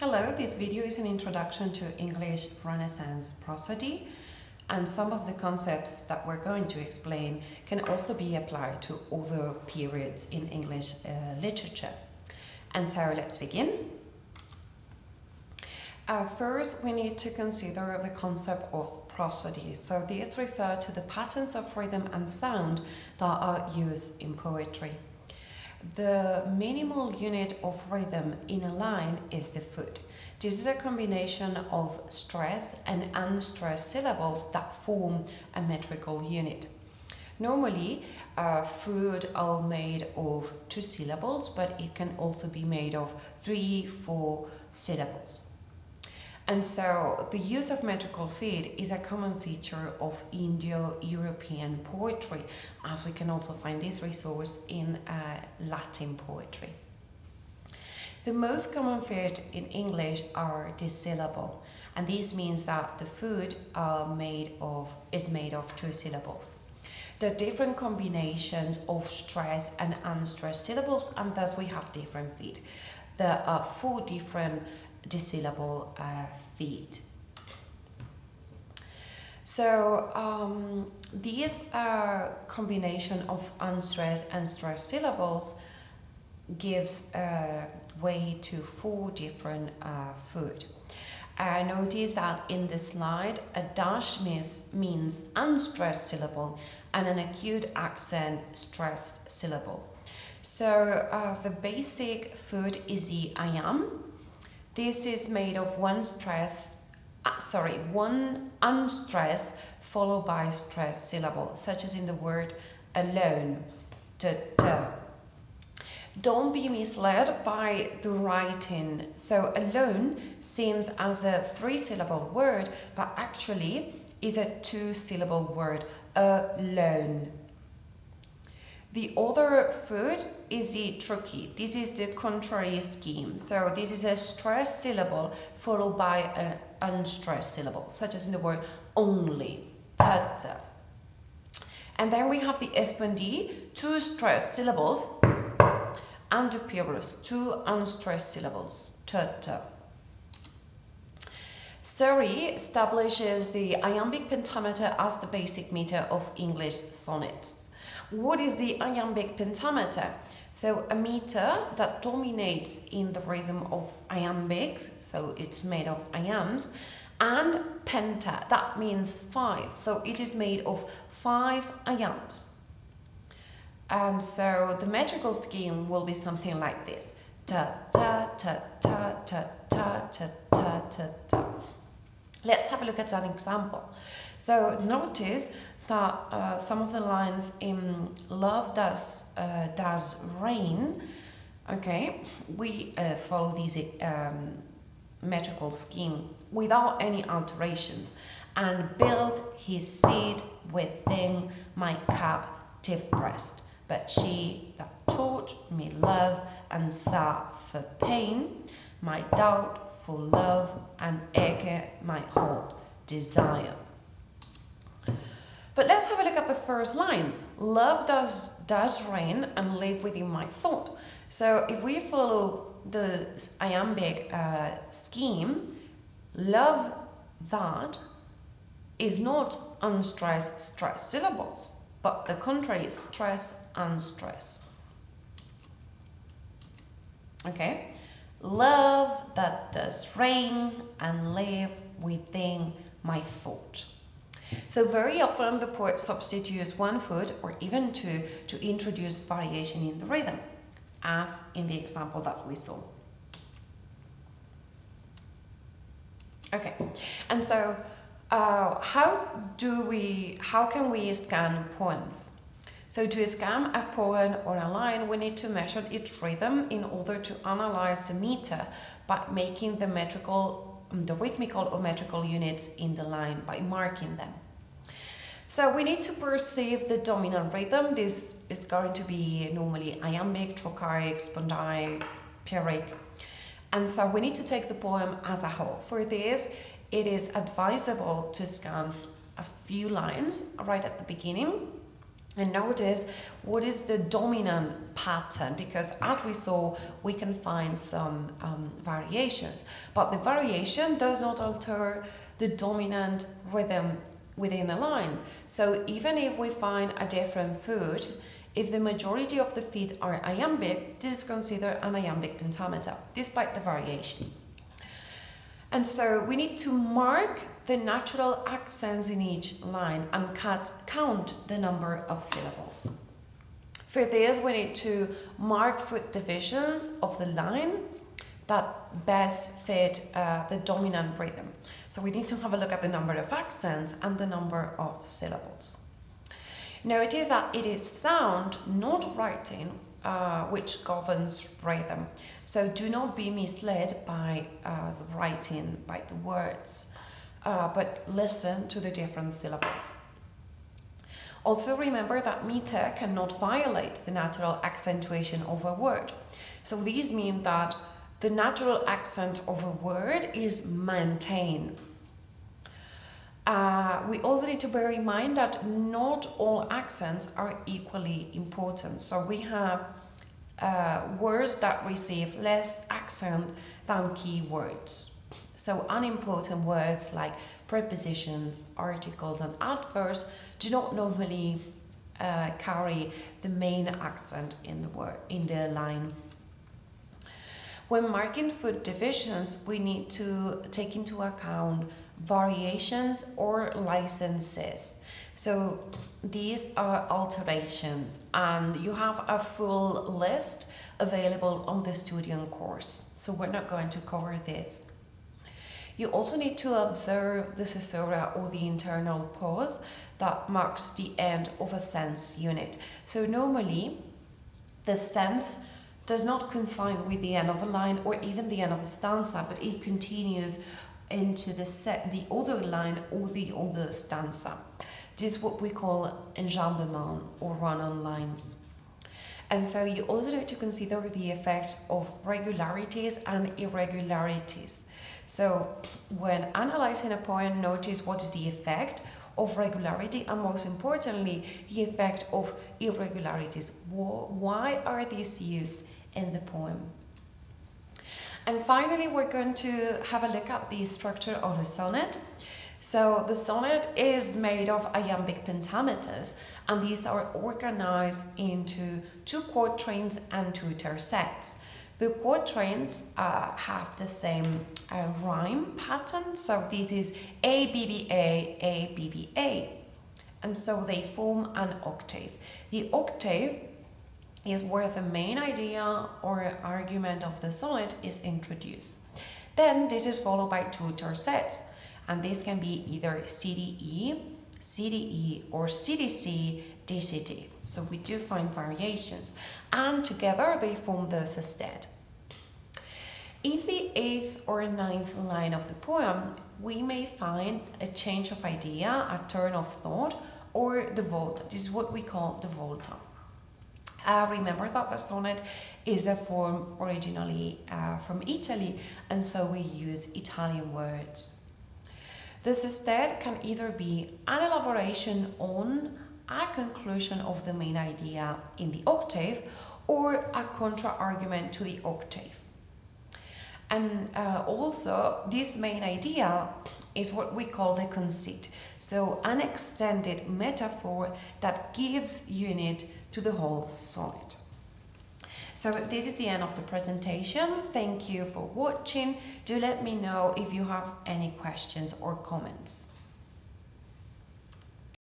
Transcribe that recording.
Hello, this video is an introduction to English Renaissance Prosody, and some of the concepts that we're going to explain can also be applied to other periods in English literature. And so let's begin. First, we need to consider the concept of prosody. So these refer to the patterns of rhythm and sound that are used in poetry. The minimal unit of rhythm in a line is the foot. This is a combination of stressed and unstressed syllables that form a metrical unit. Normally, foot are made of 2 syllables, but it can also be made of 3, 4 syllables. And so the use of metrical feet is a common feature of Indo-European poetry, as we can also find this resource in Latin poetry. The most common feet in English are dissyllable, and this means that the foot is made of 2 syllables. There are different combinations of stressed and unstressed syllables, and thus we have different feet. There are 4 different dissyllable feet. So these combination of unstressed and stressed syllables gives way to 4 different foot. Notice that in the slide a dash means unstressed syllable and an acute accent stressed syllable. So the basic foot is the I am. This is made of one unstressed followed by stressed syllable, such as in the word alone. Don't be misled by the writing. So alone seems as a 3-syllable word, but actually is a 2-syllable word, alone. The other foot is the trochee. This is the contrary scheme. So this is a stressed syllable followed by an unstressed syllable, such as in the word only. And then we have the espondee, 2 stressed syllables, and the pyrrhus, 2 unstressed syllables. Surrey establishes the iambic pentameter as the basic meter of English sonnets. What is the iambic pentameter? So a meter that dominates in the rhythm of iambic, so it's made of iambs, and penta, that means 5, so it is made of 5 iambs. And so the metrical scheme will be something like this. Ta ta ta ta ta ta ta ta ta ta. Let's have a look at an example. So notice that some of the lines in Love Does Rain, okay, we follow this metrical scheme without any alterations, and build his seat within my captive breast. But she that taught me love and sigh for pain, my doubt for love and echo my heart desire. But let's have a look at the first line. Love does rain and live within my thought. So if we follow the iambic scheme, love that is not unstressed stressed syllables, but the contrary is stress unstress. Okay, love that does rain and live within my thought. So very often the poet substitutes 1 foot or even 2 to introduce variation in the rhythm, as in the example that we saw. Okay, and so how can we scan poems? So to scan a poem or a line, we need to measure its rhythm in order to analyze the meter by making the rhythmical or metrical units in the line by marking them. So we need to perceive the dominant rhythm. This is going to be normally iambic, trochaic, spondaic, pyrrhic. And so we need to take the poem as a whole. For this, it is advisable to scan a few lines right at the beginning and notice what is the dominant pattern, because as we saw, we can find some variations, but the variation does not alter the dominant rhythm within a line. So even if we find a different foot, if the majority of the feet are iambic, this is considered an iambic pentameter, despite the variation. And so we need to mark the natural accents in each line and count the number of syllables. For this, we need to mark foot divisions of the line that best fit the dominant rhythm. So we need to have a look at the number of accents and the number of syllables. Notice that it is sound, not writing, which governs rhythm. So do not be misled by the writing, by the words, but listen to the different syllables. Also remember that meter cannot violate the natural accentuation of a word. So these mean that the natural accent of a word is maintained. We also need to bear in mind that not all accents are equally important. So we have words that receive less accent than key words. So unimportant words like prepositions, articles, and adverbs do not normally carry the main accent in the line. When marking foot divisions, we need to take into account variations or licenses. So these are alterations, and you have a full list available on the student course. So we're not going to cover this. You also need to observe the caesura or the internal pause that marks the end of a sense unit. So normally the sense does not coincide with the end of a line or even the end of a stanza, but it continues into the other line or the other stanza. This is what we call enjambement or run-on lines. And so you also need to consider the effect of regularities and irregularities. So when analyzing a poem, notice what is the effect of regularity and, most importantly, the effect of irregularities. Why are these used in the poem? And finally, we're going to have a look at the structure of the sonnet. So the sonnet is made of iambic pentameters, and these are organized into 2 quatrains and 2 tercets. The quatrains have the same rhyme pattern, so this is A, B, B, A, A, B, B, A. And so they form an octave. The octave is where the main idea or argument of the sonnet is introduced. Then this is followed by 2 tercets, and this can be either CDE, CDE, or CDC, DCD. So we do find variations, and together they form the sestet. In the 8th or 9th line of the poem, we may find a change of idea, a turn of thought, or the volta. This is what we call the volta. Remember that the sonnet is a form originally from Italy, and so we use Italian words. The sestet can either be an elaboration on a conclusion of the main idea in the octave or a contra-argument to the octave. And also, this main idea is what we call the conceit, so an extended metaphor that gives unit to the whole sonnet. So this is the end of the presentation. Thank you for watching. Do let me know if you have any questions or comments.